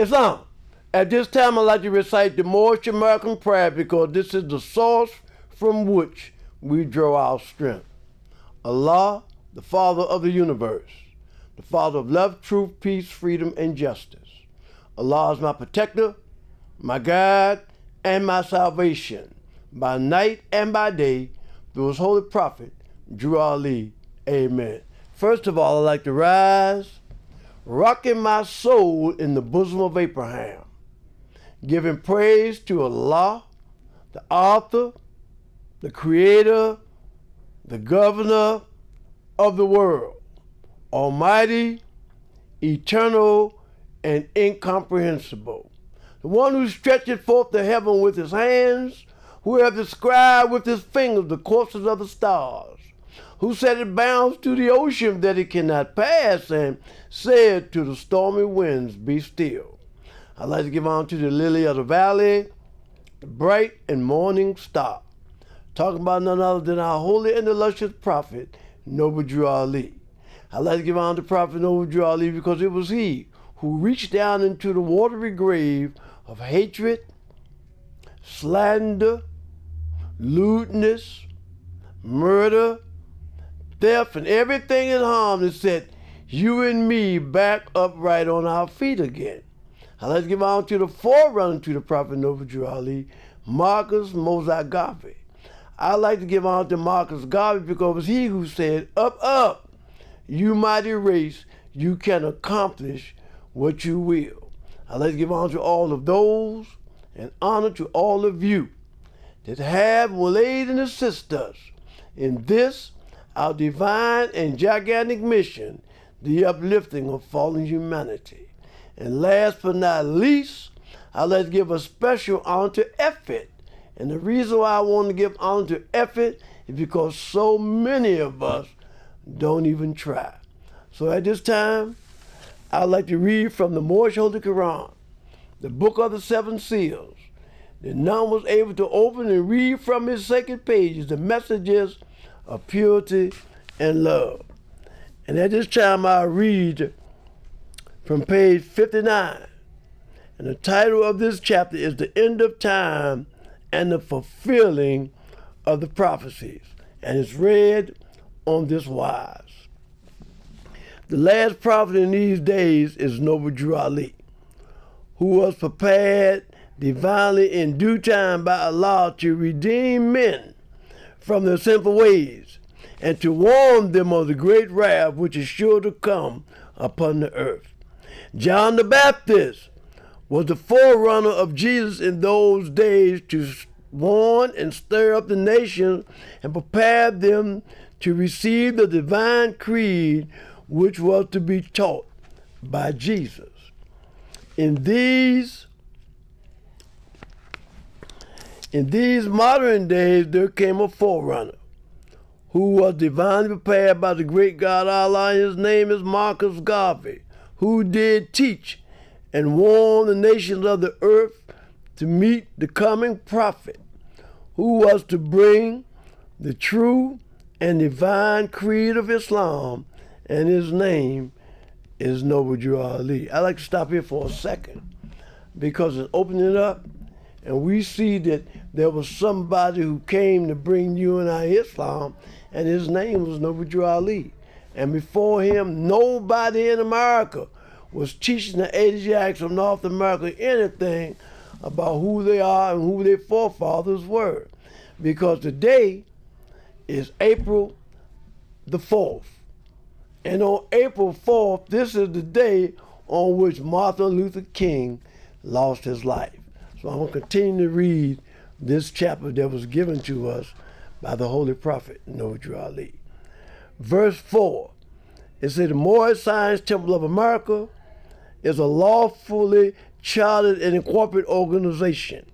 Islam. At this time, I'd like to recite the Moorish American prayer because this is the source from which we draw our strength. Allah, the Father of the universe, the Father of love, truth, peace, freedom, and justice. Allah is my protector, my guide, and my salvation, by night and by day, through his holy prophet, Drew Ali. Amen. First of all, I'd like to rise, rocking my soul in the bosom of Abraham, giving praise to Allah, the author, the creator, the governor of the world, almighty, eternal, and incomprehensible, the one who stretcheth forth the heaven with his hands, who hath described with his fingers the courses of the stars, who set it bounds to the ocean that it cannot pass, and said to the stormy winds, be still. I'd like to give honor to the lily of the valley, the bright and morning star, talking about none other than our holy and illustrious prophet, Noble Drew Ali. I'd like to give honor to Prophet Noble Drew Ali because it was he who reached down into the watery grave of hatred, slander, lewdness, murder, theft, and everything in harm, and set you and me back upright on our feet again. I'd like to give honor to the forerunner to the Prophet Noble Drew Ali, Marcus Moses Garvey. I'd like to give honor to Marcus Garvey because it was he who said, up, up, you mighty race, you can accomplish what you will. I'd like to give honor to all of those and honor to all of you that have, will aid and assist us in this, our divine and gigantic mission, the uplifting of fallen humanity. And last but not least, I'd like to give a special honor to effort. And the reason why I want to give honor to effort is because so many of us don't even try. So at this time, I'd like to read from the Moorish Holy Quran, the book of the seven seals, that none was able to open and read from its sacred pages the messages of purity and love. And at this time, I read from page 59. And the title of this chapter is The End of Time and the Fulfilling of the Prophecies. And it's read on this wise. The last prophet in these days is Noble Drew Ali, who was prepared divinely in due time by Allah to redeem men from their sinful ways and to warn them of the great wrath which is sure to come upon the earth. John the Baptist was the forerunner of Jesus in those days to warn and stir up the nations and prepare them to receive the divine creed which was to be taught by Jesus. In these modern days, there came a forerunner who was divinely prepared by the great God Allah. His name is Marcus Garvey, who did teach and warn the nations of the earth to meet the coming prophet, who was to bring the true and divine creed of Islam, and his name is Noble Drew Ali. I'd like to stop here for a second because it's opening it up, and we see that there was somebody who came to bring you and I Islam, and his name was Noble Drew Ali. And before him, nobody in America was teaching the Asiatics of North America anything about who they are and who their forefathers were. Because today is April the 4th. And on April 4th, this is the day on which Martin Luther King lost his life. So I'm going to continue to read this chapter that was given to us by the Holy Prophet, Noble Drew Ali. Verse 4, it says, the Moorish Science Temple of America is a lawfully chartered and incorporated organization.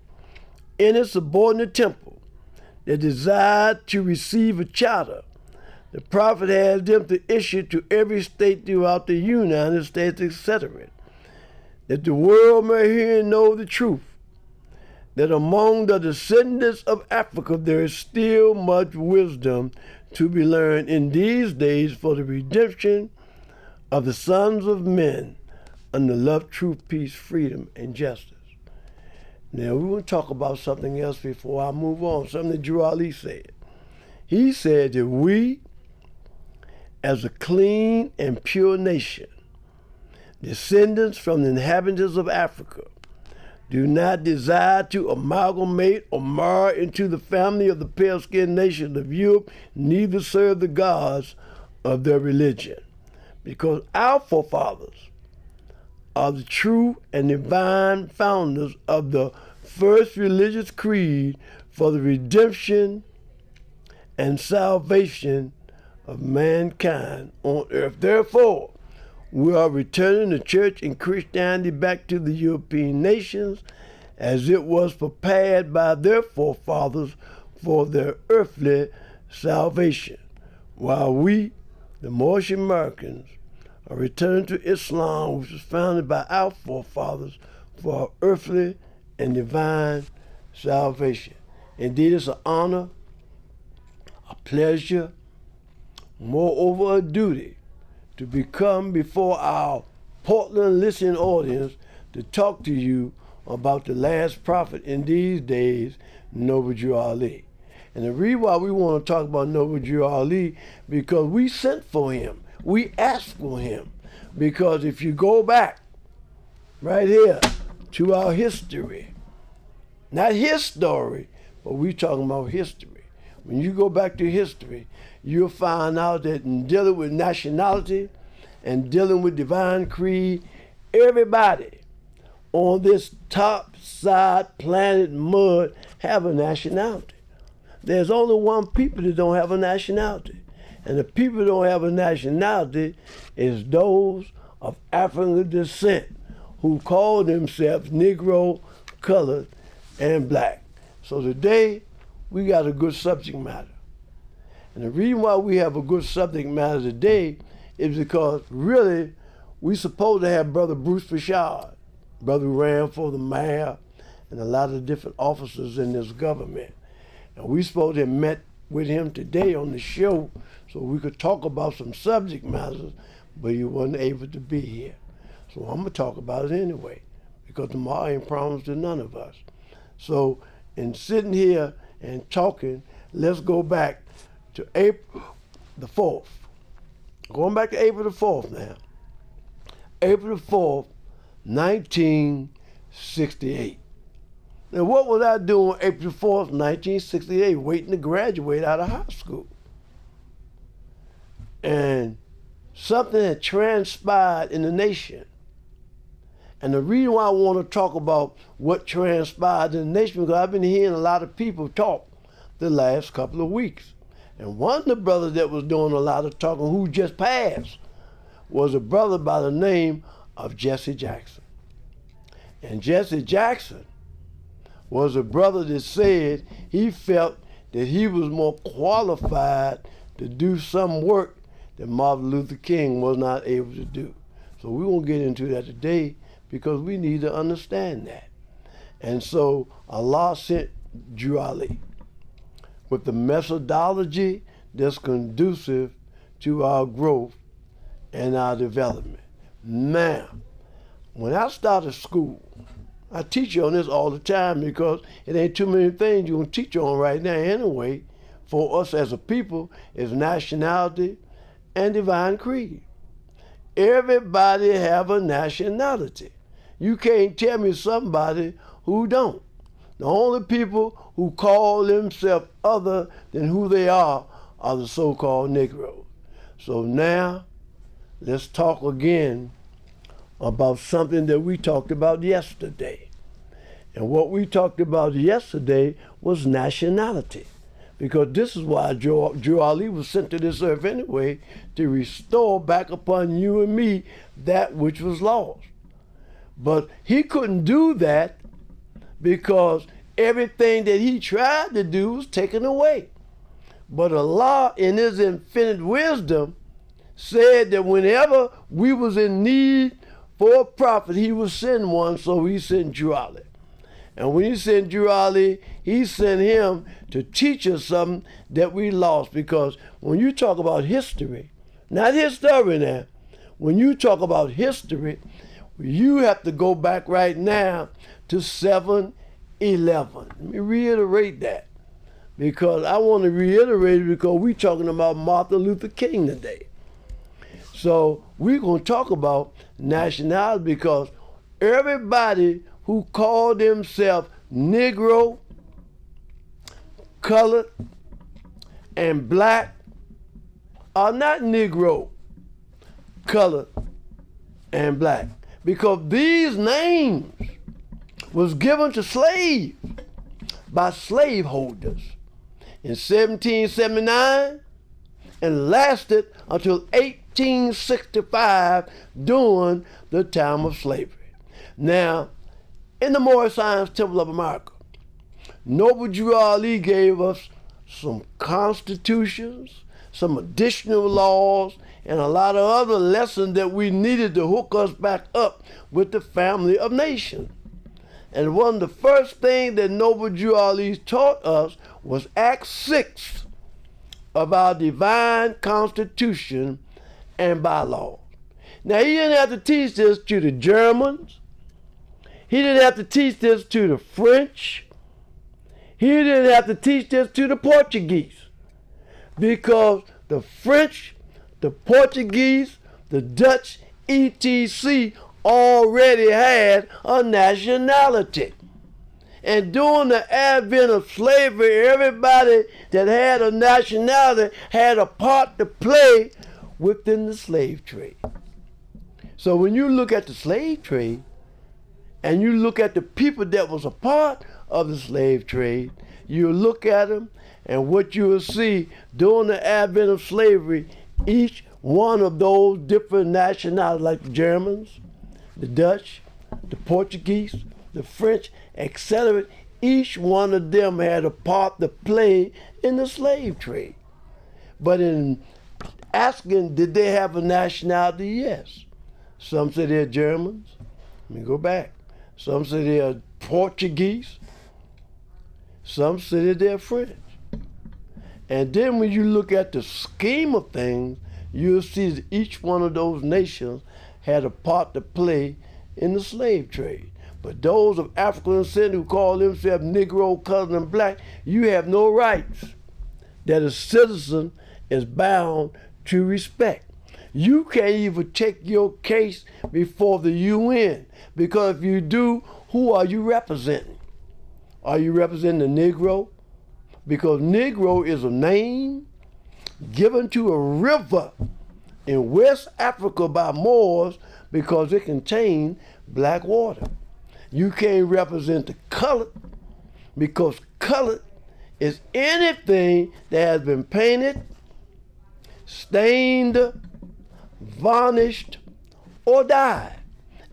In its subordinate temple, that desired to receive a charter, the Prophet has them to issue to every state throughout the United States, etc., that the world may hear and know the truth, that among the descendants of Africa there is still much wisdom to be learned in these days for the redemption of the sons of men under love, truth, peace, freedom, and justice. Now, we want to talk about something else before I move on, something that Drew Ali said. He said that we, as a clean and pure nation, descendants from the inhabitants of Africa, do not desire to amalgamate or mar into the family of the pale-skinned nations of Europe, neither serve the gods of their religion. Because our forefathers are the true and divine founders of the first religious creed for the redemption and salvation of mankind on earth. Therefore, we are returning the church and Christianity back to the European nations as it was prepared by their forefathers for their earthly salvation, while we, the Moorish Americans, are returning to Islam, which was founded by our forefathers for our earthly and divine salvation. Indeed, it's an honor, a pleasure, moreover a duty, to become before our Portland listening audience to talk to you about the last prophet in these days, Noble Drew Ali. And the reason why we want to talk about Noble Drew Ali, because we sent for him. We asked for him. Because if you go back right here to our history, not his story, but we talking about history. When you go back to history, you'll find out that in dealing with nationality and dealing with divine creed, everybody on this top side planet mud have a nationality. There's only one people that don't have a nationality. And the people that don't have a nationality is those of African descent who call themselves Negro, colored, and black. So today, we got a good subject matter. And the reason why we have a good subject matter today is because really, we supposed to have Brother Bruce Bashard, brother who ran for the mayor and a lot of different officers in this government. And we supposed to have met with him today on the show so we could talk about some subject matters, but he wasn't able to be here. So I'm gonna talk about it anyway, because tomorrow ain't promised to none of us. So in sitting here and talking, let's go back to April the 4th. Going back to April the 4th now. April the 4th, 1968. Now, what was I doing April 4th, 1968, waiting to graduate out of high school? And something had transpired in the nation. And the reason why I want to talk about what transpired in the nation, because I've been hearing a lot of people talk the last couple of weeks. And one of the brothers that was doing a lot of talking, who just passed, was a brother by the name of Jesse Jackson. And Jesse Jackson was a brother that said he felt that he was more qualified to do some work that Martin Luther King was not able to do. So we won't get into that today because we need to understand that. And so Allah sent Drew Ali with the methodology that's conducive to our growth and our development. Now, when I started school, I teach you on this all the time because it ain't too many things you can teach on right now anyway for us as a people is nationality and divine creed. Everybody have a nationality. You can't tell me somebody who don't. The only people who call themselves other than who they are the so-called Negroes. So now, let's talk again about something that we talked about yesterday. And what we talked about yesterday was nationality. Because this is why Drew Ali was sent to this earth anyway, to restore back upon you and me that which was lost. But he couldn't do that because everything that he tried to do was taken away. But Allah, in his infinite wisdom, said that whenever we was in need for a prophet, he would send one, so he sent Drew Ali. And when he sent Drew Ali, he sent him to teach us something that we lost. Because when you talk about history, not history now, when you talk about history, You have to go back right now to 7/11. Let me reiterate that, because I want to reiterate it because we're talking about Martin Luther King today. So we're going to talk about nationality, because everybody who called themselves Negro, colored, and black are not Negro, colored, and black, because these names was given to slaves by slaveholders in 1779 and lasted until 1865 during the time of slavery. Now, in the Moorish Science Temple of America, Noble Drew Ali gave us some constitutions, some additional laws, and a lot of other lessons that we needed to hook us back up with the family of nations. And one of the first things that Noble Drew Ali taught us was Act 6 of our divine constitution and bylaws. Now, he didn't have to teach this to the Germans. He didn't have to teach this to the French. He didn't have to teach this to the Portuguese, because the French, the Portuguese, the Dutch, etc. already had a nationality. And during the advent of slavery, everybody that had a nationality had a part to play within the slave trade. So when you look at the slave trade, and you look at the people that was a part of the slave trade, you look at them, and what you will see during the advent of slavery, each one of those different nationalities, like the Germans, the Dutch, the Portuguese, the French, etc., each one of them had a part to play in the slave trade. But in asking, did they have a nationality? Yes. Some say they're Germans. Let me go back. Some say they're Portuguese. Some say they're French. And then when you look at the scheme of things, you'll see that each one of those nations had a part to play in the slave trade. But those of African descent who call themselves Negro, colored, and black, you have no rights that a citizen is bound to respect. You can't even take your case before the UN, because if you do, who are you representing? Are you representing the Negro? Because Negro is a name given to a river in West Africa by Moors because it contained black water. You can't represent the colored, because colored is anything that has been painted, stained, varnished, or dyed.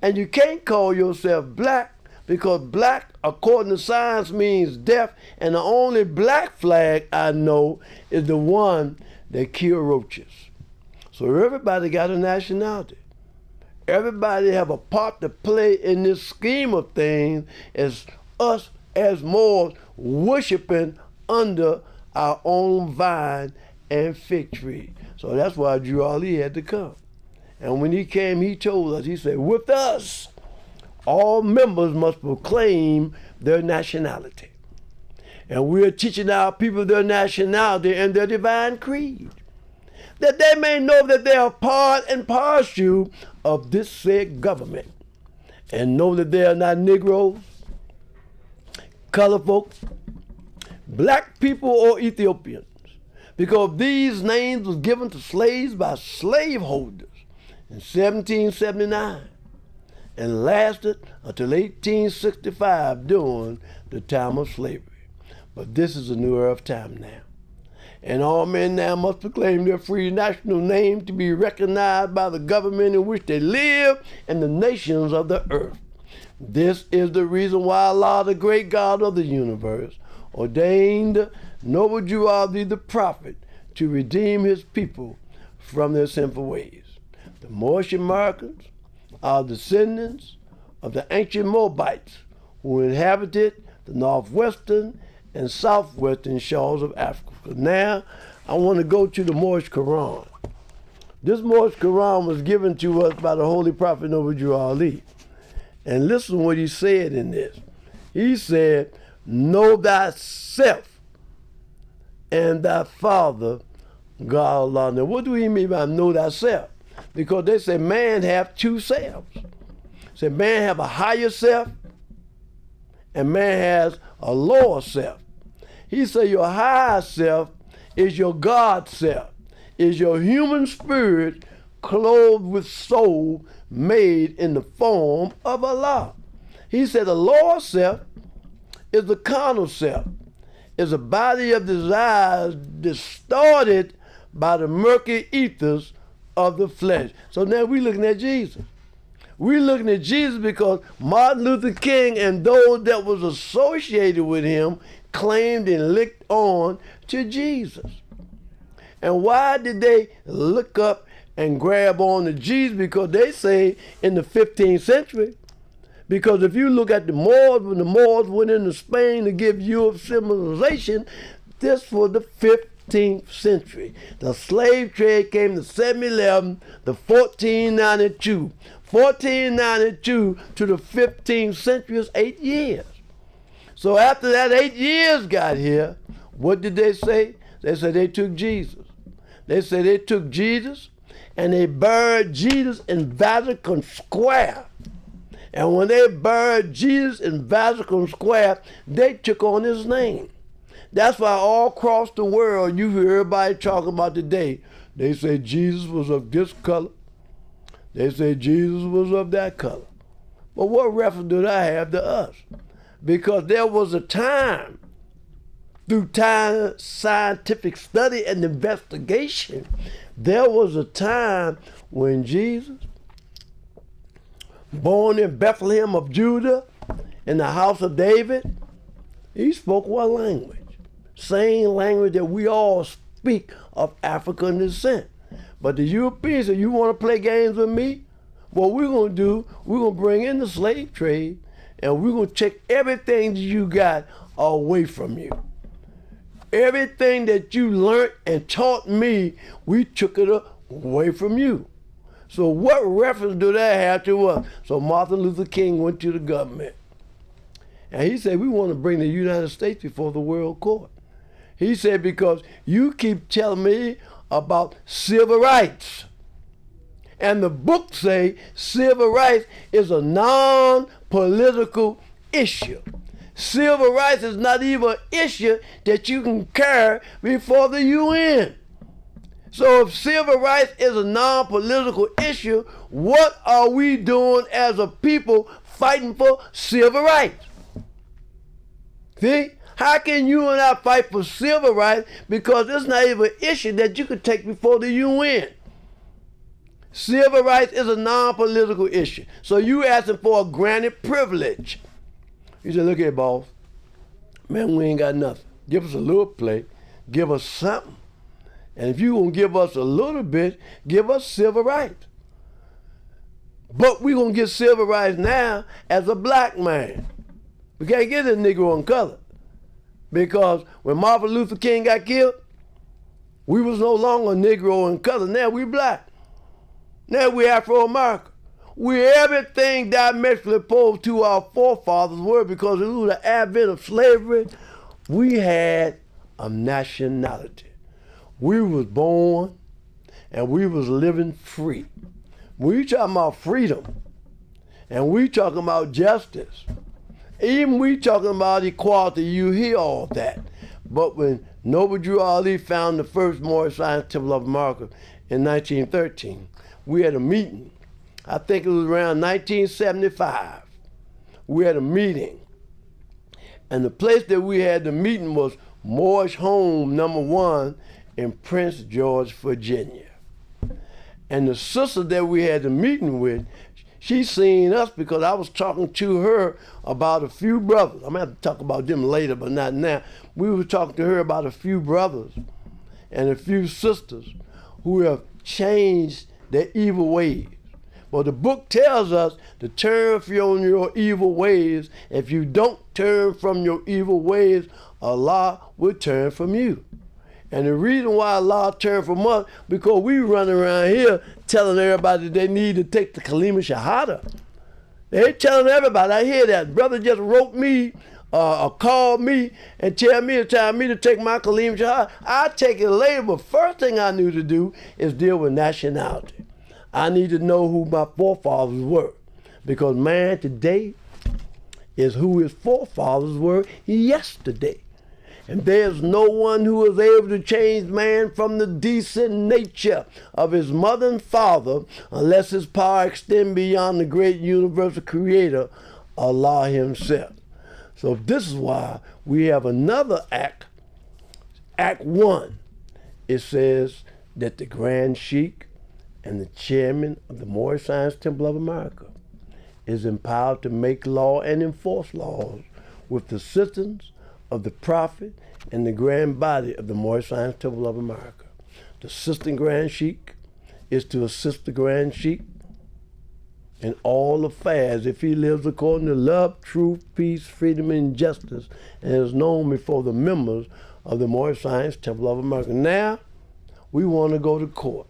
And you can't call yourself black, because black, according to science, means death, and the only black flag I know is the one that kills roaches. So everybody got a nationality. Everybody have a part to play in this scheme of things, as us as Moors worshiping under our own vine and fig tree. So that's why Drew Ali had to come. And when he came, he told us, he said, with us, all members must proclaim their nationality. And we're teaching our people their nationality and their divine creed, that they may know that they are part and parcel of this said government, and know that they are not Negroes, colored folks, black people, or Ethiopians, because these names was given to slaves by slaveholders in 1779 and lasted until 1865 during the time of slavery. But this is a new era of time now. And all men now must proclaim their free national name to be recognized by the government in which they live and the nations of the earth. This is the reason why Allah, the great God of the universe, ordained Noble Drew Ali the prophet to redeem his people from their sinful ways. The Moorish Americans are descendants of the ancient Moabites who inhabited the northwestern and southwestern shores of Africa. Now, I want to go to the Moorish Quran. This Moorish Quran was given to us by the Holy Prophet Noble Drew Ali. And listen to what he said in this. He said, know thyself and thy Father, God Allah. Now, what do he mean by know thyself? Because they say man have two selves. Say man have a higher self and man has a lower self. He said your higher self is your God self, is your human spirit clothed with soul made in the form of Allah. He said the lower self is the carnal self, is a body of desires distorted by the murky ethers of the flesh. So now we're looking at Jesus. We're looking at Jesus because Martin Luther King and those that was associated with him claimed and licked on to Jesus. And why did they look up and grab on to Jesus? Because they say in the 15th century, because if you look at the Moors, when the Moors went into Spain to give Europe civilization, this was the 15th century. The slave trade came to 1711 to 1492. 1492 to the 15th century is 8 years. So after that 8 years got here, what did they say? They said they took Jesus. They said they took Jesus and they buried Jesus in Vatican Square. And when they buried Jesus in Vatican Square, they took on his name. That's why all across the world you hear everybody talking about today. They say Jesus was of this color. They say Jesus was of that color. But what reference do that have to us? Because there was a time, through time, scientific study and investigation, there was a time when Jesus, born in Bethlehem of Judah, in the house of David, he spoke what language? Same language that we all speak of African descent. But the Europeans said, you want to play games with me? What we're going to do, we're going to bring in the slave trade and we're going to take everything that you got away from you. Everything that you learned and taught me, we took it away from you. So what reference do that have to us? So Martin Luther King went to the government and he said, we want to bring the United States before the world court. He said, because you keep telling me about civil rights. And the book say civil rights is a non-political issue. Civil rights is not even an issue that you can carry before the UN. So if civil rights is a non-political issue, what are we doing as a people fighting for civil rights? See? How can you and I fight for civil rights because it's not even an issue that you could take before the UN? Civil rights is a non-political issue. So you asking for a granted privilege. You say, look here, boss. Man, we ain't got nothing. Give us a little play. Give us something. And if you gonna give us a little bit, give us civil rights. But we gonna get civil rights now as a black man. We can't get a Negro in color. Because when Martin Luther King got killed, we was no longer Negro in color. Now we black. Now we Afro-American. We everything diametrically opposed to our forefathers were, because through the advent of slavery, we had a nationality. We was born and we was living free. We talking about freedom and we talking about justice. Even we talking about equality, you hear all that. But when Noble Drew Ali found the first Moorish Science Temple of America in 1913, we had a meeting. I think it was around 1975. We had a meeting. And the place that we had the meeting was Moorish Home No. 1 in Prince George, Virginia. And the sister that we had the meeting with, she seen us because I was talking to her about a few brothers. I'm going to have to talk about them later, but not now. We were talking to her about a few brothers and a few sisters who have changed their evil ways. Well, the book tells us to turn from your evil ways. If you don't turn from your evil ways, Allah will turn from you. And the reason why Allah turned from us, because we run around here telling everybody that they need to take the Kalima Shahada. They telling everybody. I hear that. Brother just wrote me or called me and tell me to take my Kaleem Shahad. I take it later, but first thing I need to do is deal with nationality. I need to know who my forefathers were. Because man today is who his forefathers were yesterday. And there's no one who is able to change man from the decent nature of his mother and father unless his power extend beyond the great universal creator, Allah himself. So this is why we have another act, Act 1. It says that the Grand Sheik and the chairman of the Moorish Science Temple of America is empowered to make law and enforce laws with the assistance of the Prophet and the grand body of the Moorish Science Temple of America. The assistant Grand Sheik is to assist the Grand Sheik in all affairs if he lives according to love, truth, peace, freedom, and justice, and is known before the members of the Moorish Science Temple of America. Now, we want to go to court.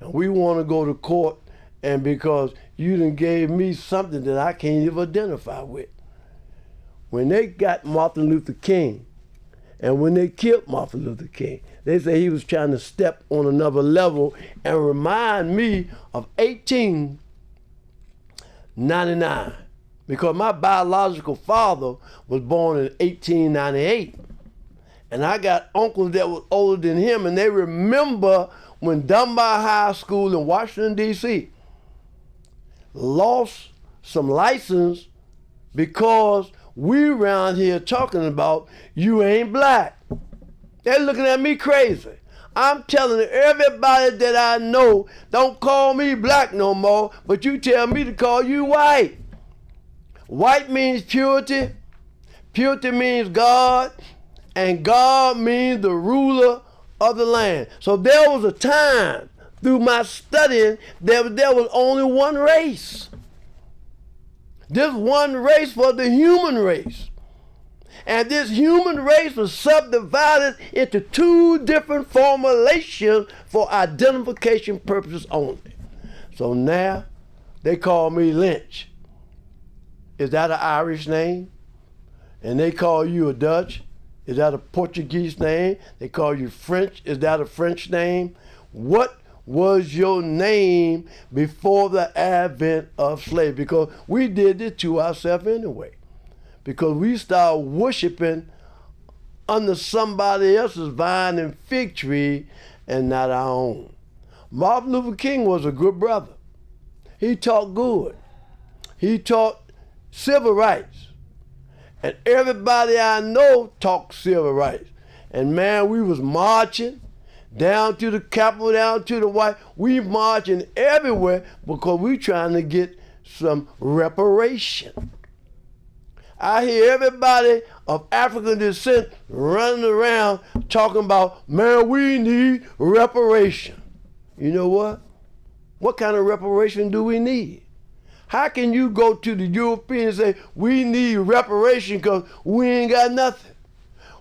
And we want to go to court, and because you done gave me something that I can't even identify with. When they got Martin Luther King, and when they killed Martin Luther King, they say he was trying to step on another level and remind me of 1899, because my biological father was born in 1898. And I got uncles that was older than him, and they remember when Dunbar High School in Washington, D.C. lost some license because we around here talking about you ain't black. They're looking at me crazy. I'm telling everybody that I know, don't call me black no more, but you tell me to call you white. White means purity. Purity means God. And God means the ruler of the land. So there was a time through my studying that there was only one race. This one race was the human race. And this human race was subdivided into two different formulations for identification purposes only. So now they call me Lynch. Is that an Irish name? And they call you a Dutch? Is that a Portuguese name? They call you French. Is that a French name? What was your name before the advent of slavery? Because we did it to ourselves anyway. Because we started worshiping under somebody else's vine and fig tree and not our own. Martin Luther King was a good brother. He taught good. He taught civil rights. And everybody I know talked civil rights. And man, we was marching down to the Capitol, down to the White. We marching everywhere because we trying to get some reparation. I hear everybody of African descent running around talking about, man, we need reparation. You know what? What kind of reparation do we need? How can you go to the Europeans and say, we need reparation because we ain't got nothing?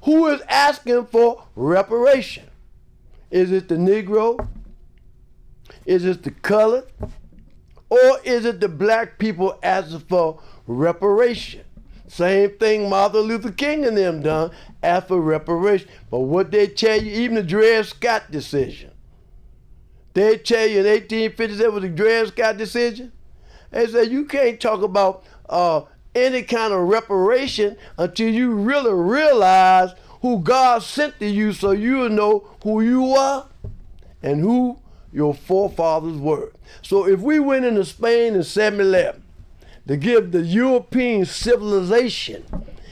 Who is asking for reparation? Is it the Negro? Is it the colored? Or is it the black people asking for reparation? Same thing Martin Luther King and them done, asked for reparation. But what they tell you, even the Dred Scott decision, they tell you in 1857 was the Dred Scott decision. They say you can't talk about any kind of reparation until you really realize who God sent to you so you'll know who you are and who your forefathers were. So if we went into Spain in 711 to give the European civilization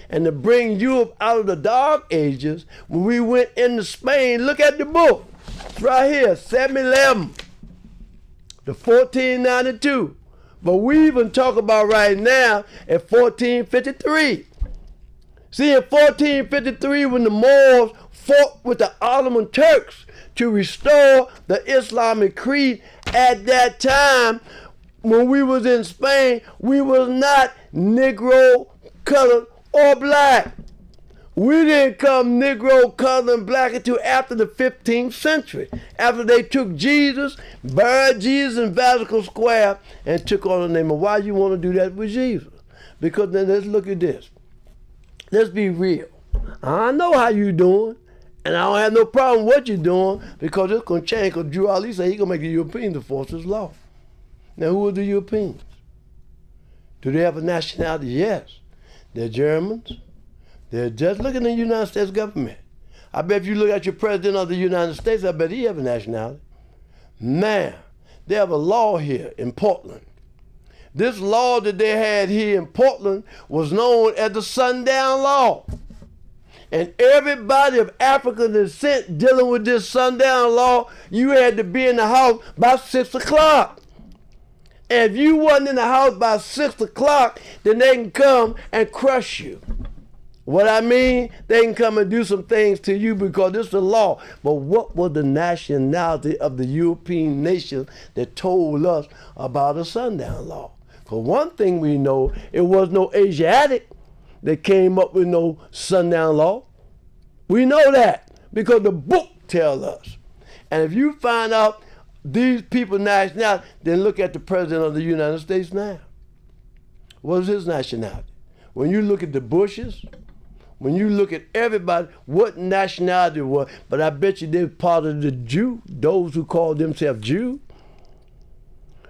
and to bring Europe out of the Dark Ages, when we went into Spain, look at the book. It's right here, 711 to 1492. But we even talk about right now at 1453. See, in 1453, when the Moors fought with the Ottoman Turks to restore the Islamic creed, at that time, when we was in Spain, we was not Negro, colored, or black. We didn't come Negro, color, and black until after the 15th century. After they took Jesus, buried Jesus in Vatican Square, and took on the name. And why you want to do that with Jesus? Because then let's look at this. Let's be real. I know how you doing, and I don't have no problem with what you're doing, because it's going to change, because Drew Ali said he's going to make the Europeans enforce his law. Now, who are the Europeans? Do they have a nationality? Yes. They're Germans. They're just looking at the United States government. I bet if you look at your president of the United States, I bet he have a nationality. Now, they have a law here in Portland. This law that they had here in Portland was known as the Sundown Law. And everybody of African descent dealing with this Sundown Law, you had to be in the house by 6 o'clock. And if you wasn't in the house by 6 o'clock, then they can come and crush you. What I mean, they can come and do some things to you because it's the law. But what was the nationality of the European nations that told us about the Sundown Law? For one thing we know, it was no Asiatic that came up with no Sundown Law. We know that because the book tells us. And if you find out these people's nationality, then look at the President of the United States now. What is his nationality? When you look at the Bushes, when you look at everybody, what nationality it was, but I bet you they're part of the Jew, those who call themselves Jew.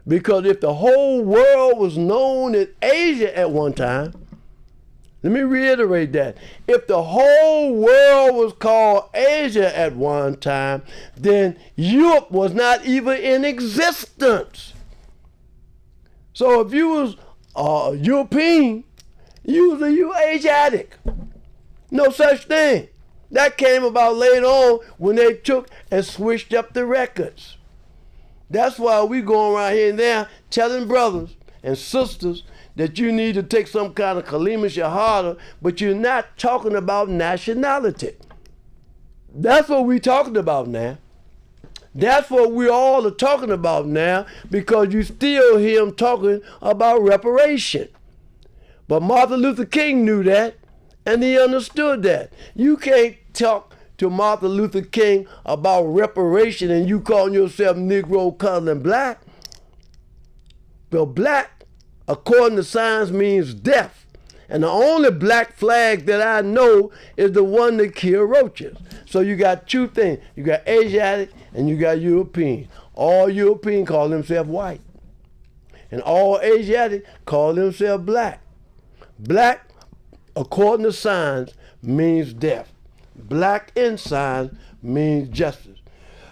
Because if the whole world was known as Asia at one time, let me reiterate that. If the whole world was called Asia at one time, then Europe was not even in existence. So if you was European, you was a Asiatic. No such thing. That came about later on when they took and switched up the records. That's why we going around here and there telling brothers and sisters that you need to take some kind of kalima shahada, but you're not talking about nationality. That's what we're talking about now. That's what we all are talking about now, because you still hear them talking about reparation. But Martin Luther King knew that, and he understood that. You can't talk to Martin Luther King about reparation and you calling yourself Negro, colored, and black. Well, black, according to science, means death. And the only black flag that I know is the one that killed roaches. So you got two things. You got Asiatic and you got European. All European call themselves white. And all Asiatic call themselves black. Black, according to science, means death. Black in science means justice.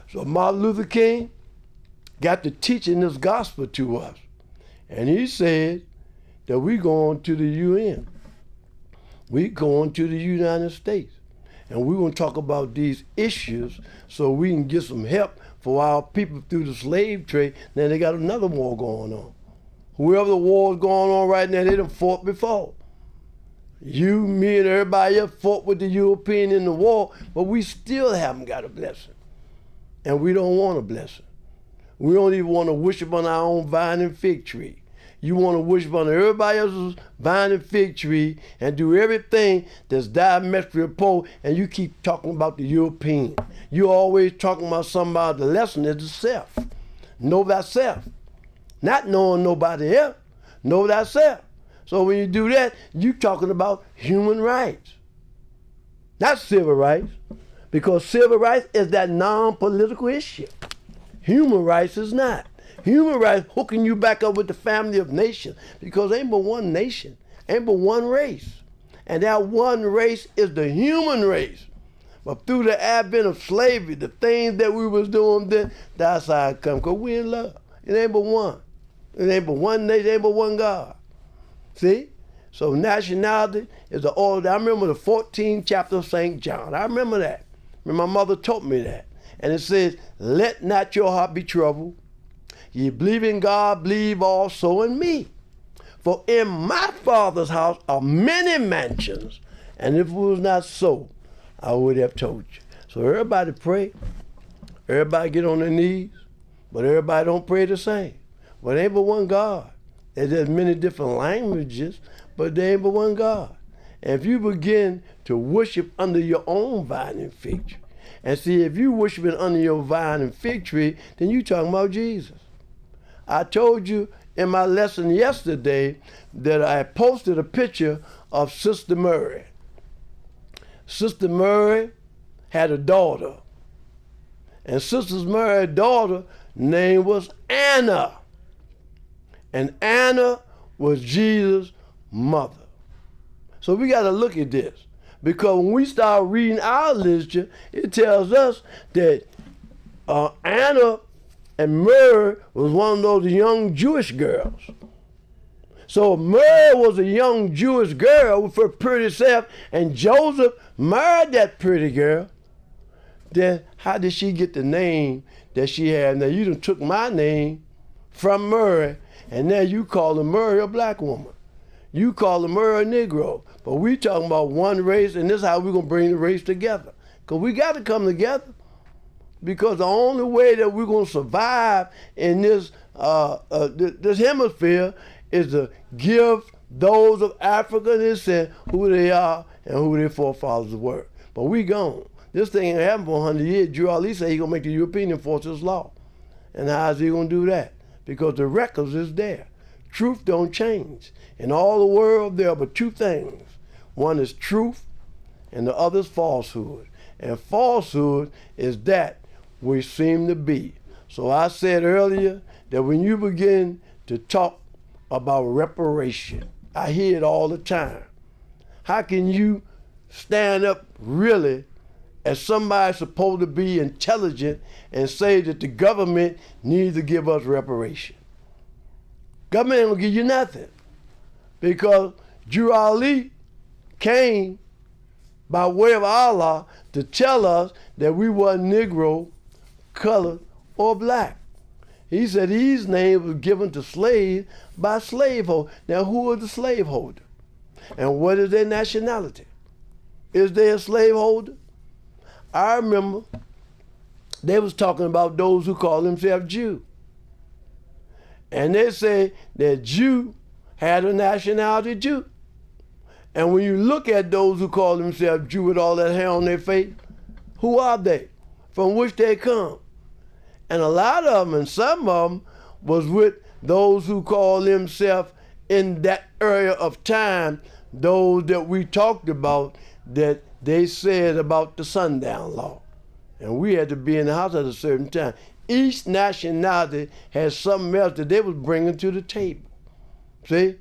So Martin Luther King got to teaching this gospel to us. And he said that we going to the UN. We going to the United States. And we're going to talk about these issues so we can get some help for our people through the slave trade. Now they got another war going on. Whoever the war is going on right now, they done fought before. You, me, and everybody else fought with the European in the war, but we still haven't got a blessing. And we don't want a blessing. We don't even want to worship on our own vine and fig tree. You want to worship on everybody else's vine and fig tree and do everything that's diametrically opposed, and you keep talking about the European. You always talking about somebody. The lesson is the self. Know thyself. Not knowing nobody else. Know thyself. So when you do that, you're talking about human rights, not civil rights, because civil rights is that non-political issue. Human rights is not. Human rights hooking you back up with the family of nations, because ain't but one nation, ain't but one race. And that one race is the human race. But through the advent of slavery, the things that we was doing then, that's how it come, because we in love. It ain't but one. It ain't but one nation, it ain't but one God. See? So nationality is the order. I remember the 14th chapter of St. John. I remember that. My mother taught me that. And it says, let not your heart be troubled. Ye believe in God, believe also in me. For in my Father's house are many mansions. And if it was not so, I would have told you. So everybody pray. Everybody get on their knees. But everybody don't pray the same. But it ain't but one God. There's many different languages, but there ain't but one God. And if you begin to worship under your own vine and fig tree, and see, if you worshiping under your vine and fig tree, then you talking about Jesus. I told you in my lesson yesterday that I posted a picture of Sister Murray. Sister Murray had a daughter. And Sister Murray's daughter name was Anna. And Anna was Jesus' mother. So we got to look at this. Because when we start reading our literature, it tells us that Anna and Mary was one of those young Jewish girls. So Mary was a young Jewish girl with her pretty self, and Joseph married that pretty girl. Then how did she get the name that she had? Now you done took my name from Mary, and now you call Mary a black woman. You call Mary a Negro. But we talking about one race, and this is how we're going to bring the race together. Because we got to come together. Because the only way that we're going to survive in this hemisphere is to give those of Africa and descent who they are and who their forefathers were. But we gone. This thing ain't happened for 100 years. Drew Ali said he's going to make the European enforce his law. And how is he going to do that? Because the records is there. Truth don't change. In all the world, there are but two things. One is truth, and the other is falsehood. And falsehood is that we seem to be. So I said earlier that when you begin to talk about reparation, I hear it all the time. How can you stand up really as somebody supposed to be intelligent and say that the government needs to give us reparation? Government ain't gonna give you nothing. Because Drew Ali came by way of Allah to tell us that we weren't Negro, colored, or black. He said these names were given to slaves by slaveholders. Now who is the slaveholder? And what is their nationality? Is they a slaveholder? I remember they was talking about those who call themselves Jew. And they say that Jew had a nationality Jew. And when you look at those who call themselves Jew with all that hair on their face, who are they? From which they come? And a lot of them, and some of them, was with those who call themselves in that area of time, those that we talked about, that they said about the sundown law. And we had to be in the house at a certain time. Each nationality has something else that they was bringing to the table. See?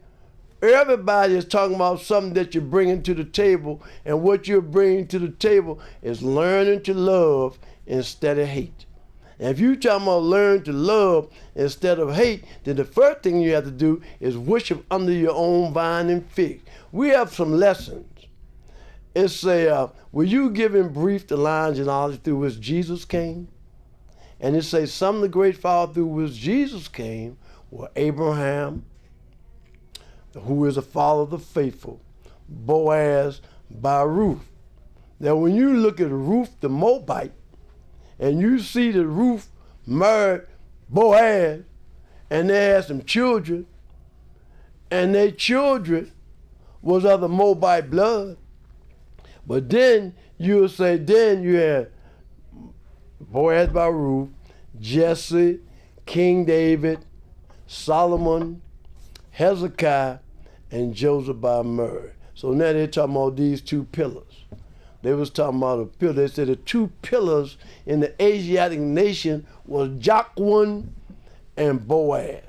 Everybody is talking about something that you're bringing to the table, and what you're bringing to the table is learning to love instead of hate. And if you're talking about learn to love instead of hate, then the first thing you have to do is worship under your own vine and fig. We have some lessons. It's were you given brief the lines and knowledge through which Jesus came? And it says some of the great fathers through which Jesus came were Abraham, who is a father of the faithful, Boaz by Ruth. Now when you look at Ruth the Moabite, and you see that Ruth married Boaz, and they had some children, and their children was of the Moabite blood. But then you'll say, then you had Boaz by Ruth, Jesse, King David, Solomon, Hezekiah, and Joseph by Mary. So now they're talking about these two pillars. They was talking about a pillar. They said the two pillars in the Asiatic nation was Jacqueline and Boaz.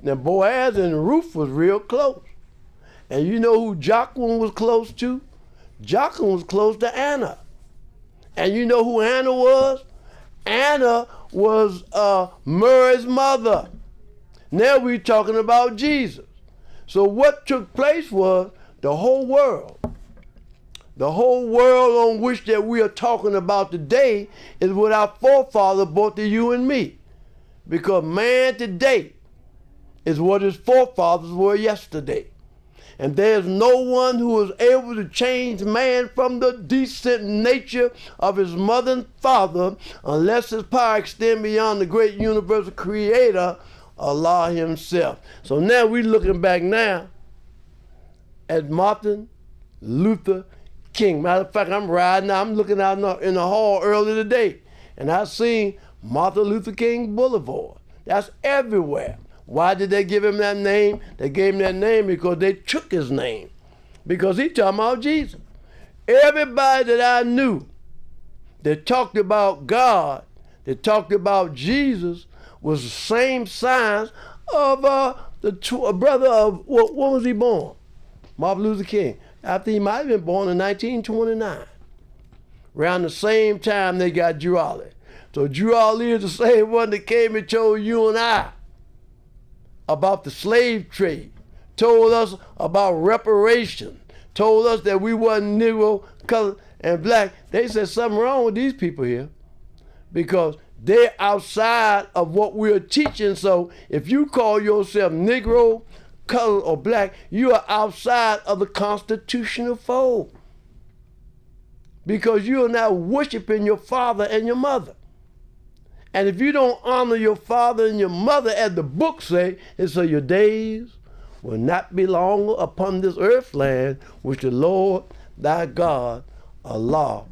Now Boaz and Ruth was real close. And you know who Jacqueline was close to? Jacqueline was close to Anna. And you know who Anna was? Anna was Mary's mother. Now we're talking about Jesus. So what took place was the whole world on which that we are talking about today is what our forefather brought to you and me. Because man today is what his forefathers were yesterday. And there's no one who is able to change man from the decent nature of his mother and father unless his power extends beyond the great universal creator, Allah himself. So now we're looking back now at Martin Luther King. Matter of fact, I'm looking out in the hall early today, and I seen Martin Luther King Boulevard. That's everywhere. Why did they give him that name? They gave him that name because they took his name. Because he talking about Jesus. Everybody that I knew that talked about God, that talked about Jesus, was the same signs of a brother of, when was he born? Martin Luther King. After he might have been born in 1929. Around the same time they got Drew Ali. So Drew Ali is the same one that came and told you and I about the slave trade, told us about reparation, told us that we wasn't Negro, colored, and black. They said something wrong with these people here because they're outside of what we're teaching. So if you call yourself Negro, colored, or black, you are outside of the constitutional fold because you are now worshiping your father and your mother. And if you don't honor your father and your mother, as the book say, it says your days will not be long upon this earth land which the Lord thy God, Allah,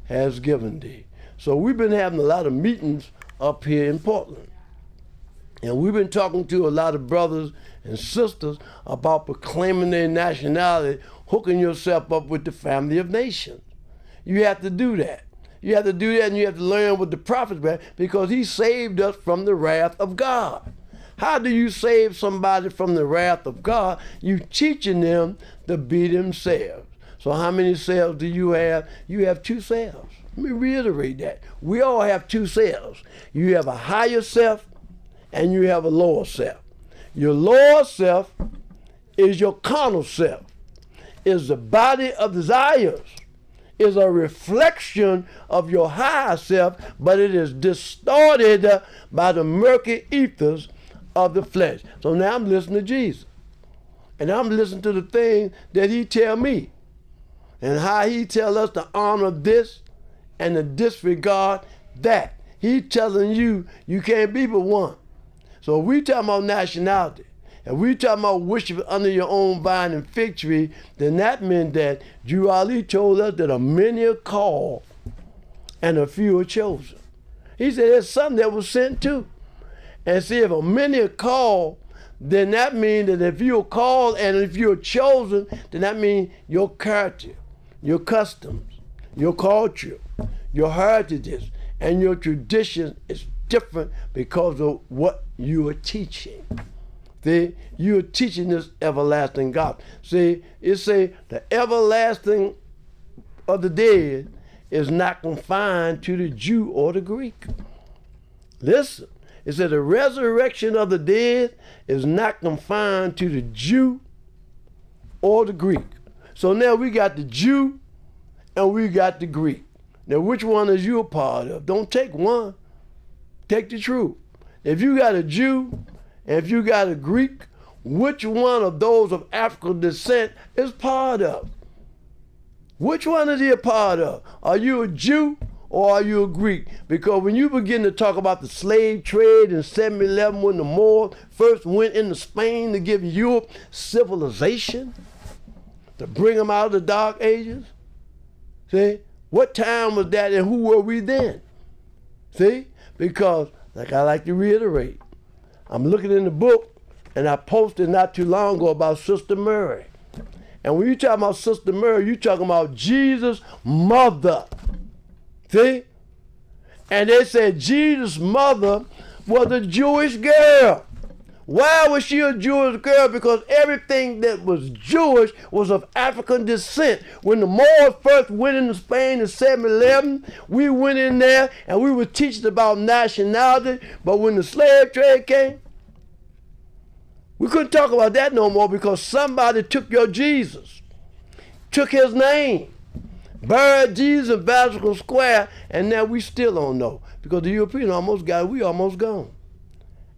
has given thee. So we've been having a lot of meetings up here in Portland. And we've been talking to a lot of brothers and sisters about proclaiming their nationality, hooking yourself up with the family of nations. You have to do that. You have to do that, and you have to learn what the prophets were, because he saved us from the wrath of God. How do you save somebody from the wrath of God? You teaching them to be themselves. So how many selves do you have? You have two selves. Let me reiterate that. We all have two selves. You have a higher self and you have a lower self. Your lower self is your carnal self, is the body of desires, is a reflection of your higher self, but it is distorted by the murky ethers of the flesh. So now I'm listening to Jesus. And I'm listening to the things that he tell me. And how he tell us to honor this and to disregard that. He telling you, you can't be but one. So if we talking about nationality, and we talking about worship under your own vine and fig tree, then that meant that Drew Ali told us that a many are called and a few are chosen. He said there's some that was sent too. And see, if a many are called, then that means that if you're called and if you're chosen, then that means your character, your customs, your culture, your heritages, and your tradition is different because of what you are teaching. See, you're teaching this everlasting God. See, it say the everlasting of the dead is not confined to the Jew or the Greek. Listen, it said the resurrection of the dead is not confined to the Jew or the Greek. So now we got the Jew and we got the Greek. Now which one is you a part of? Don't take one. Take the truth. If you got a Jew and if you got a Greek, which one of those of African descent is part of? Which one is he a part of? Are you a Jew or are you a Greek? Because when you begin to talk about the slave trade in 1711, when the Moors first went into Spain to give Europe civilization, to bring them out of the Dark Ages, see, what time was that and who were we then? See, because like I like to reiterate, I'm looking in the book and I posted not too long ago about Sister Mary. And when you talk about Sister Mary, you're talking about Jesus' mother. See? And they said Jesus' mother was a Jewish girl. Why was she a Jewish girl? Because everything that was Jewish was of African descent. When the Moors first went into Spain in 1711, we went in there and we were teaching about nationality. But when the slave trade came, we couldn't talk about that no more because somebody took your Jesus, took his name, buried Jesus in Vatican Square, and now we still don't know because the Europeans almost got it, we almost gone.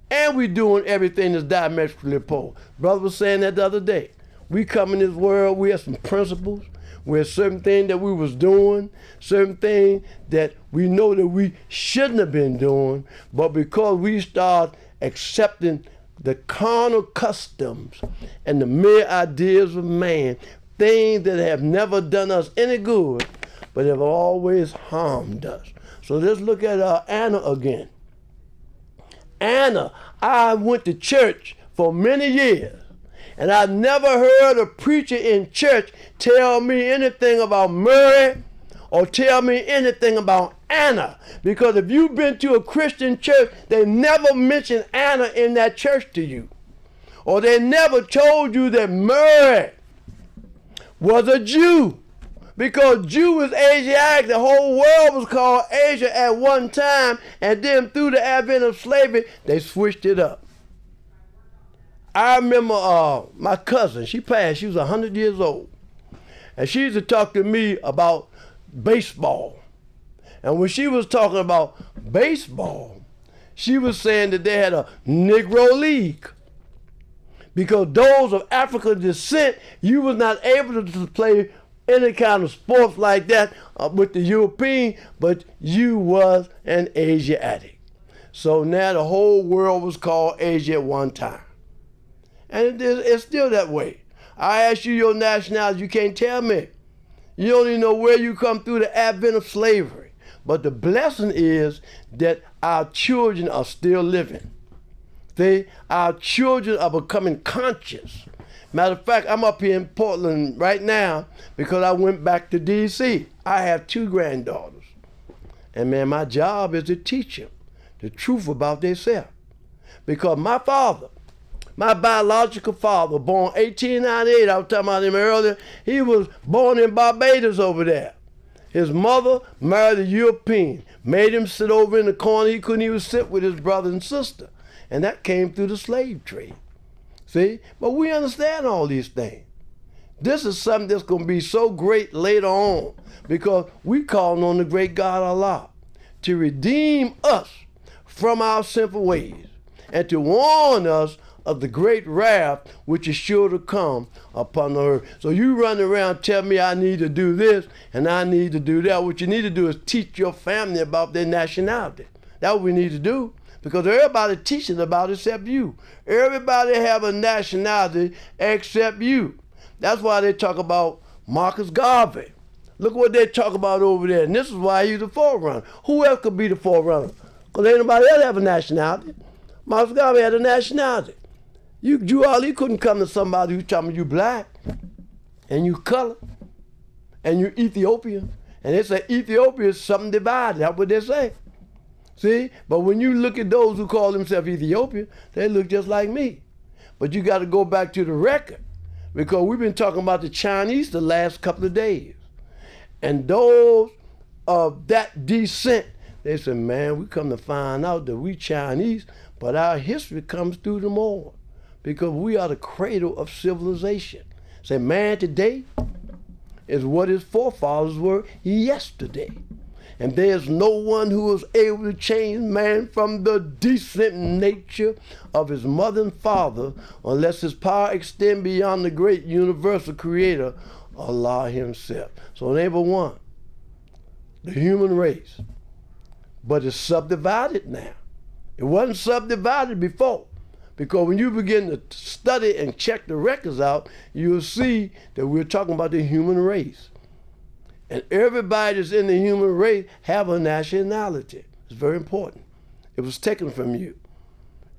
And we doing everything that's diametrically opposed. Brother was saying that the other day. We come in this world, we have some principles, we have certain things that we was doing, certain things that we know that we shouldn't have been doing, but because we start accepting the carnal customs and the mere ideas of man, things that have never done us any good, but have always harmed us. So let's look at Anna again. Anna, I went to church for many years, and I never heard a preacher in church tell me anything about Mary or tell me anything about Anna. Because if you've been to a Christian church, they never mentioned Anna in that church to you. Or they never told you that Mary was a Jew. Because Jew was Asiatic. The whole world was called Asia at one time. And then through the advent of slavery, they switched it up. I remember my cousin, she passed, she was 100 years old. And she used to talk to me about baseball. And when she was talking about baseball, she was saying that they had a Negro League. Because those of African descent, you was not able to play any kind of sports like that with the European, but you was an Asiatic. So now the whole world was called Asia at one time. And it's still that way. I ask you your nationality, you can't tell me. You don't even know where you come through the advent of slavery. But the blessing is that our children are still living. Our children are becoming conscious. Matter of fact, I'm up here in Portland right now because I went back to D.C. I have 2 granddaughters. And man, my job is to teach them the truth about themselves. Because my father, my biological father, born 1898, I was talking about him earlier, he was born in Barbados over there. His mother married a European, made him sit over in the corner. He couldn't even sit with his brother and sister. And that came through the slave trade. See? But we understand all these things. This is something that's going to be so great later on because we calling on the great God Allah to redeem us from our sinful ways and to warn us of the great wrath which is sure to come upon the earth. So you run around tell me I need to do this and I need to do that. What you need to do is teach your family about their nationality. That's what we need to do. Because everybody teaching about it except you. Everybody have a nationality except you. That's why they talk about Marcus Garvey. Look what they talk about over there. And this is why he's the forerunner. Who else could be the forerunner? Because ain't nobody else have a nationality. Marcus Garvey had a nationality. You Ali couldn't come to somebody who's telling you black and you color and you Ethiopian. And they say Ethiopia is something divided. That's what they say. See? But when you look at those who call themselves Ethiopian, they look just like me. But you got to go back to the record because we've been talking about the Chinese the last couple of days. And those of that descent, they said, man, we come to find out that we Chinese, but our history comes through them all because we are the cradle of civilization. Say, man today is what his forefathers were yesterday. And there's no one who is able to change man from the decent nature of his mother and father unless his power extend beyond the great universal creator, Allah himself. So number one, the human race. But it's subdivided now. It wasn't subdivided before. Because when you begin to study and check the records out, you'll see that we're talking about the human race. And everybody that's in the human race have a nationality. It's very important. It was taken from you.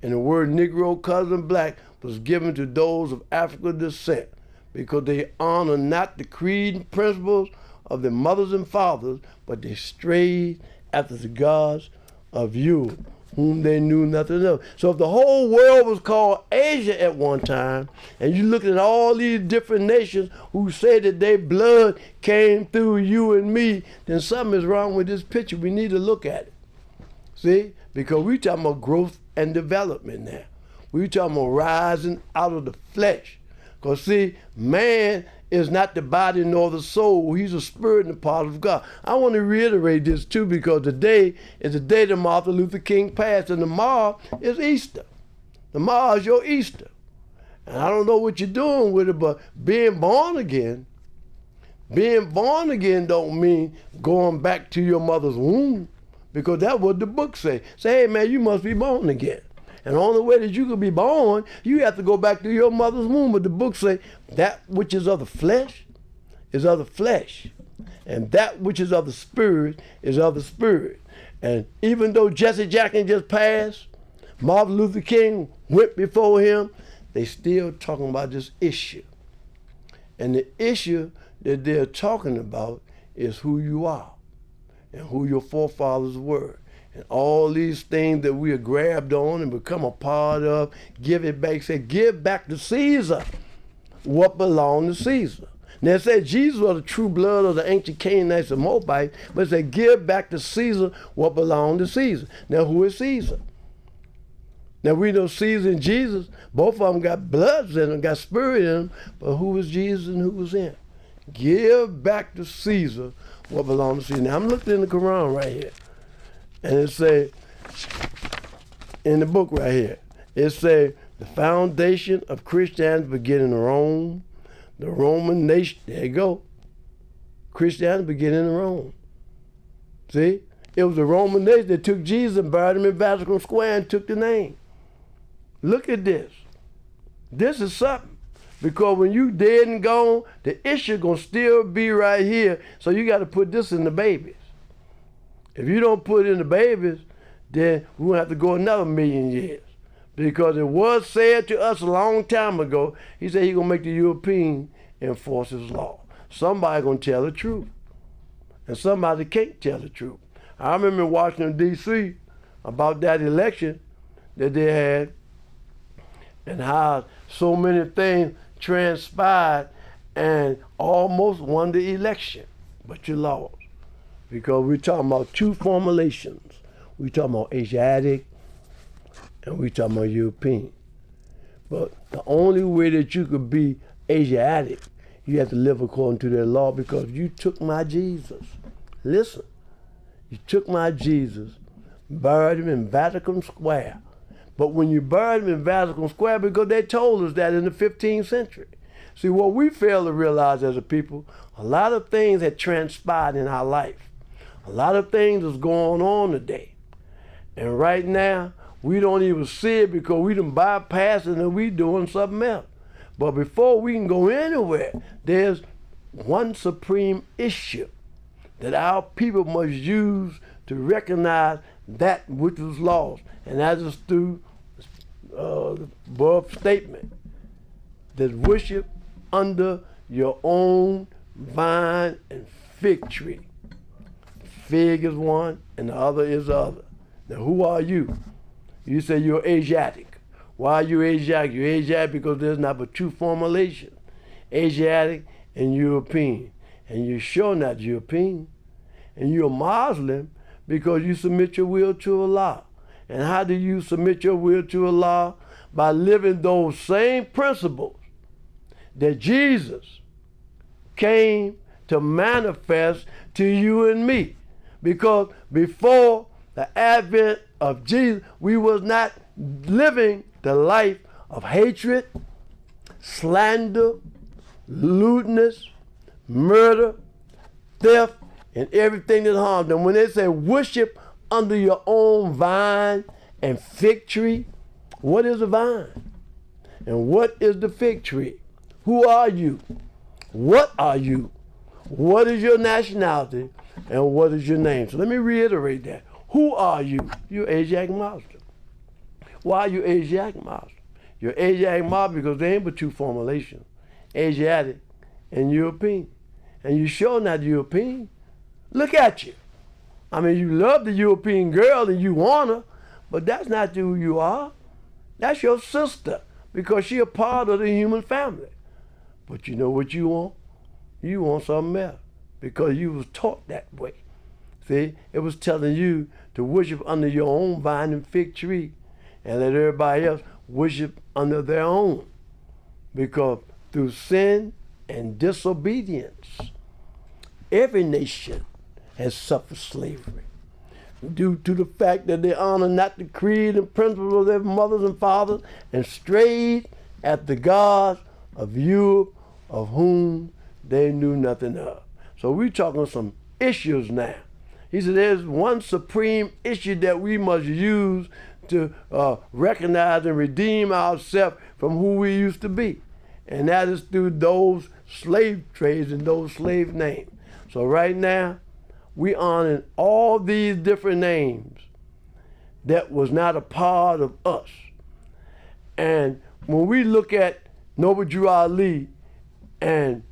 And the word Negro, cousin, black was given to those of African descent because they honor not the creed and principles of their mothers and fathers, but they strayed after the gods of you, whom they knew nothing of. So if the whole world was called Asia at one time, and you look at all these different nations who say that their blood came through you and me, then something is wrong with this picture. We need to look at it. See? Because we're talking about growth and development now. We're talking about rising out of the flesh. Because see, man is not the body nor the soul. He's a spirit and a part of God. I want to reiterate this too because today is the day that Martin Luther King passed, and tomorrow is Easter. Tomorrow is your Easter. And I don't know what you're doing with it, but being born again don't mean going back to your mother's womb, because that's what the book say. Say, hey man, you must be born again. And the only way that you can be born, you have to go back to your mother's womb. But the book say that which is of the flesh is of the flesh, and that which is of the spirit is of the spirit. And even though Jesse Jackson just passed, Martin Luther King went before him, they still talking about this issue. And the issue that they're talking about is who you are and who your forefathers were. And all these things that we have grabbed on and become a part of, give it back. Say, give back to Caesar what belonged to Caesar. Now it said Jesus was the true blood of the ancient Canaanites and Moabites, but it said give back to Caesar what belonged to Caesar. Now who is Caesar? Now we know Caesar and Jesus, both of them got bloods in them, got spirit in them, but who was Jesus and who was him? Give back to Caesar what belongs to Caesar. Now I'm looking in the Quran right here, and it say, in the book right here, it say the foundation of Christianity began in Rome, the Roman nation, there you go. Christianity began in Rome. See? It was the Roman nation that took Jesus and buried him in Vatican Square and took the name. Look at this. This is something. Because when you dead and gone, the issue gonna still be right here. So you gotta put this in the babies. If you don't put it in the babies, then we're gonna have to go another 1,000,000 years. Because it was said to us a long time ago, he said he's gonna make the European enforce his law. Somebody gonna tell the truth. And somebody can't tell the truth. I remember in Washington, D.C. about that election that they had and how so many things transpired and almost won the election, but you lost. Because we're talking about two formulations. We're talking about Asiatic and we're talking about European. But the only way that you could be Asiatic, you have to live according to their law because you took my Jesus. Listen, you took my Jesus, buried him in Vatican Square. But when you buried him in Vatican Square, because they told us that in the 15th century. See, what we fail to realize as a people, a lot of things had transpired in our life. A lot of things is going on today. And right now, we don't even see it because we done bypassed it and we doing something else. But before we can go anywhere, there's one supreme issue that our people must use to recognize that which was lost. And that is through the above statement, that worship under your own vine and fig tree. Fig is one and the other is the other. Now who are you? You say you're Asiatic. Why are you Asiatic? You're Asiatic because there's not but two formulations, Asiatic and European. And you're sure not European. And you're Muslim because you submit your will to Allah. And how do you submit your will to Allah? By living those same principles that Jesus came to manifest to you and me. Because before the advent of Jesus, we was not living the life of hatred, slander, lewdness, murder, theft, and everything that harmed them. When they say worship under your own vine and fig tree, what is a vine? And what is the fig tree? Who are you? What are you? What is your nationality? And what is your name? So let me reiterate that. Who are you? You're Asiatic Muslim. Why are you Asiatic Muslim? You're Asiatic Muslim because there ain't but two formulations, Asiatic and European. And you sure not European. Look at you. I mean, you love the European girl and you want her, but that's not who you are. That's your sister because she's a part of the human family. But you know what you want? You want something else because you was taught that way. See, it was telling you to worship under your own vine and fig tree and let everybody else worship under their own. Because through sin and disobedience, every nation has suffered slavery due to the fact that they honor not the creed and principles of their mothers and fathers and strayed at the gods of Europe, of whom they knew nothing of. So we're talking some issues now. He said there's one supreme issue that we must use to recognize and redeem ourselves from who we used to be. And that is through those slave trades and those slave names. So right now, we honoring all these different names that was not a part of us. And when we look at Noble Drew Ali and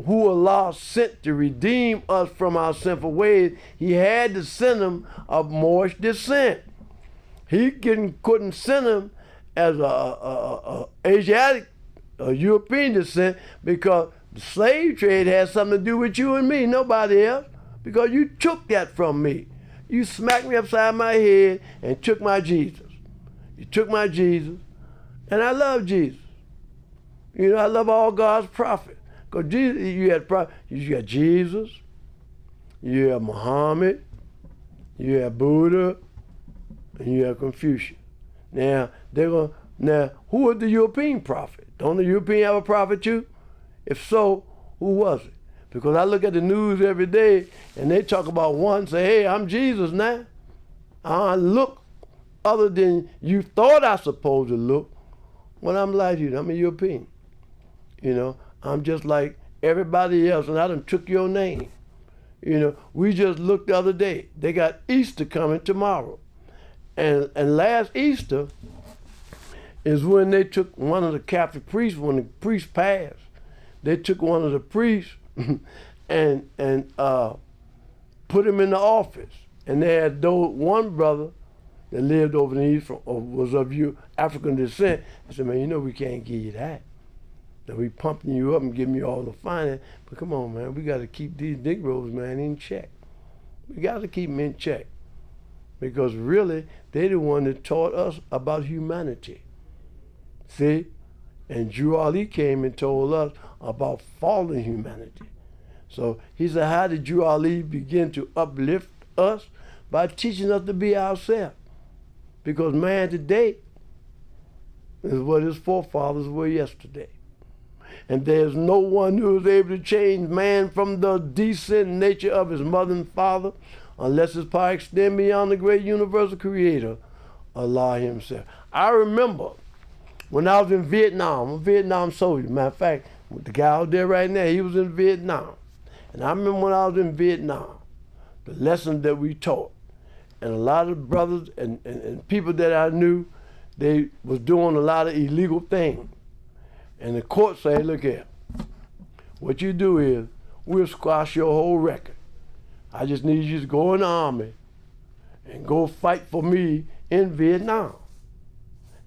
who Allah sent to redeem us from our sinful ways, he had to send him of Moorish descent. He couldn't send him as a Asiatic, a European descent, because the slave trade had something to do with you and me, nobody else, because you took that from me. You smacked me upside my head and took my Jesus. You took my Jesus, and I love Jesus. You know, I love all God's prophets. Because Jesus, you got Jesus, you have Muhammad, you have Buddha, and you have Confucius. Now, who was the European prophet? Don't the European have a prophet too? If so, who was it? Because I look at the news every day, and they talk about one, say, hey, I'm Jesus now. I look other than you thought I supposed to look. When I'm like you, I'm a European. You know, I'm just like everybody else, and I done took your name. You know, we just looked the other day. They got Easter coming tomorrow. And last Easter is when they took one of the Catholic priests, when the priest passed, they took one of the priests and put him in the office. And they had one brother that lived over in the East, was of African descent. I said, man, you know we can't give you that. That we pumping you up and giving you all the finance. But come on, man, we got to keep these Negroes, man, in check. We got to keep them in check. Because really, they the one that taught us about humanity. See? And Drew Ali came and told us about fallen humanity. So he said, how did Drew Ali begin to uplift us? By teaching us to be ourselves. Because man today is what his forefathers were yesterday. And there's no one who is able to change man from the decent nature of his mother and father unless his power extend beyond the great universal creator, Allah himself. I remember when I was in Vietnam, I'm a Vietnam soldier. Matter of fact, the guy out there right now, he was in Vietnam. And I remember when I was in Vietnam, the lessons that we taught. And a lot of brothers and people that I knew, they was doing a lot of illegal things. And the court say, look here, what you do is, we'll squash your whole record. I just need you to go in the army and go fight for me in Vietnam.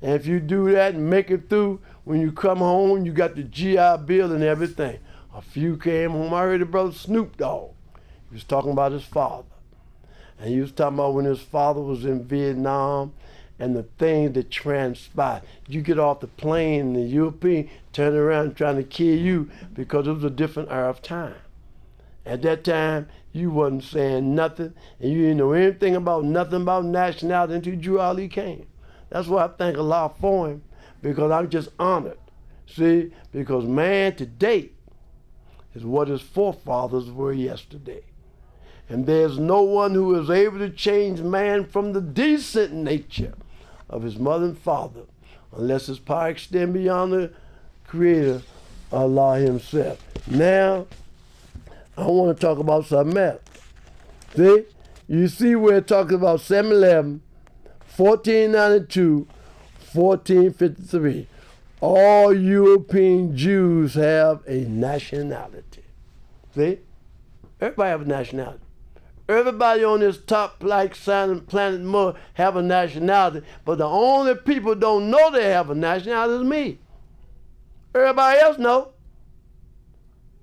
And if you do that and make it through, when you come home, you got the GI Bill and everything. A few came home. I heard the brother Snoop Dogg. He was talking about his father. And he was talking about when his father was in Vietnam and the things that transpired. You get off the plane and the European turn around trying to kill you because it was a different era of time. At that time, you wasn't saying nothing, and you didn't know anything about nothing about nationality until Drew Ali came. That's why I thank Allah for him, because I'm just honored. See, because man today is what his forefathers were yesterday. And there's no one who is able to change man from the decent nature of his mother and father unless his power extend beyond the creator, Allah himself. Now, I want to talk about something else. See, you see where it talks about 711, 1492, 1453. All European Jews have a nationality. See? Everybody have a nationality. Everybody on this top like planet Mars have a nationality, but the only people don't know they have a nationality is me. Everybody else know.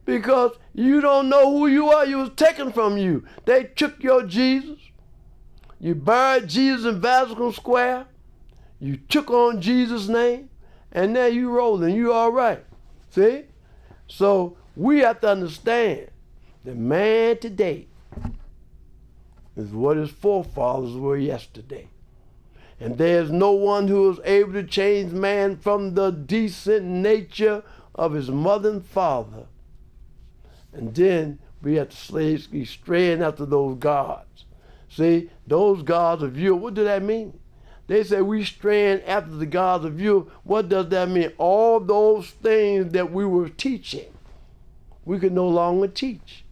Because you don't know who you are. You was taken from you. They took your Jesus. You buried Jesus in Vatican Square. You took on Jesus' name. And now you rolling. You all right. See? So we have to understand that man today is what his forefathers were yesterday. And there's no one who is able to change man from the decent nature of his mother and father. And then we have to be straying after those gods. See, those gods of Europe, what do that mean? They say we straying after the gods of you. What does that mean? All those things that we were teaching, we can no longer teach.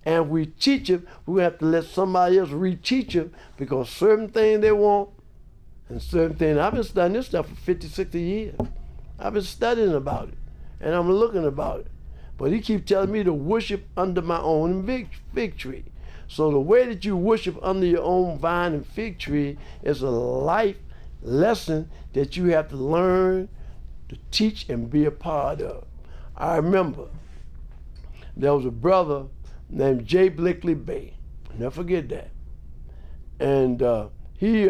And if we teach them, we have to let somebody else reteach them, because certain things they want and certain things. I've been studying this stuff for 50, 60 years. I've been studying about it, and I'm looking about it. But he keeps telling me to worship under my own fig tree. So the way that you worship under your own vine and fig tree is a life lesson that you have to learn to teach and be a part of. I remember there was a brother named J. Lynch-Bey. Never forget that. And he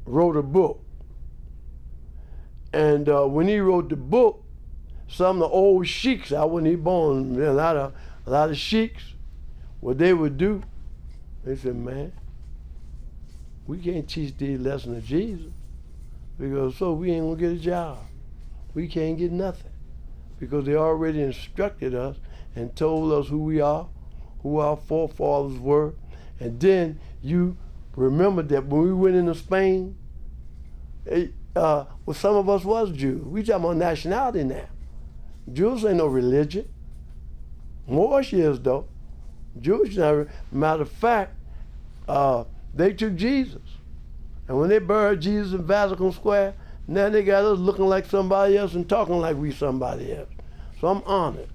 wrote a book. And when he wrote the book, some of the old sheiks, I wasn't even born, a lot of sheiks, what they would do, they said, man, we can't teach these lessons of Jesus, because so we ain't gonna get a job. We can't get nothing, because they already instructed us and told us who we are, who our forefathers were. And then you remember that when we went into Spain, well, some of us was Jews. We talking about nationality now. Jews ain't no religion. Moorish is though. Jewish never. Matter of fact, they took Jesus, and when they buried Jesus in Vatican Square, now they got us looking like somebody else and talking like we somebody else. So I'm honored.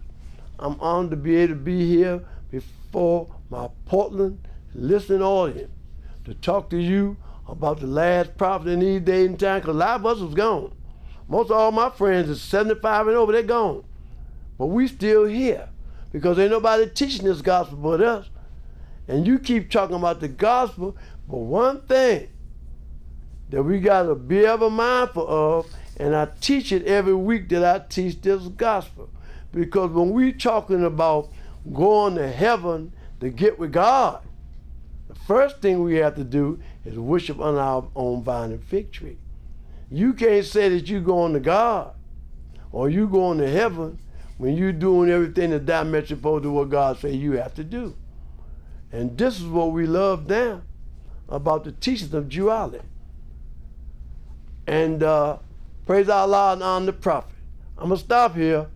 I'm honored to be able to be here before my Portland listening audience to talk to you about the last prophet in these days and time, because a lot of us was gone. Most of all my friends is 75 and over, they're gone. But we still here, because ain't nobody teaching this gospel but us. And you keep talking about the gospel, but one thing that we gotta be ever mindful of, and I teach it every week that I teach this gospel. Because when we talking about going to heaven to get with God, the first thing we have to do is worship under our own vine and fig tree. You can't say that you going to God or you going to heaven when you doing everything that's diametrically opposed to what God say you have to do. And this is what we love now about the teachings of duality. And praise Allah and honor the prophet. I'm going to stop here,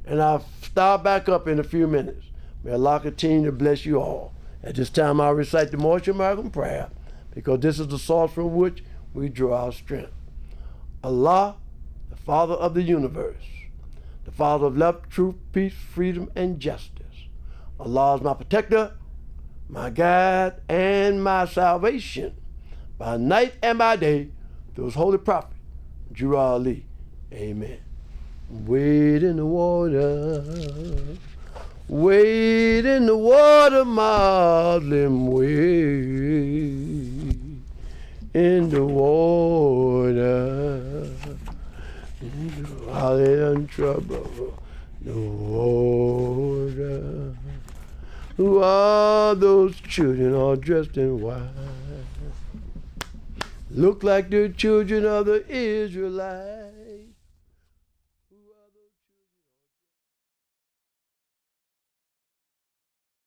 and I'll start back up in a few minutes. May Allah continue to bless you all. At this time, I'll recite the Moorish American prayer, because this is the source from which we draw our strength. Allah, the Father of the universe, the Father of love, truth, peace, freedom, and justice. Allah is my protector, my guide, and my salvation, by night and by day, through his holy prophet, Drew Ali. Amen. Wade in the water, wade in the water, Muslim, wade in the water, while they're in trouble, the water. Who are those children all dressed in white? Look like the children of the Israelites.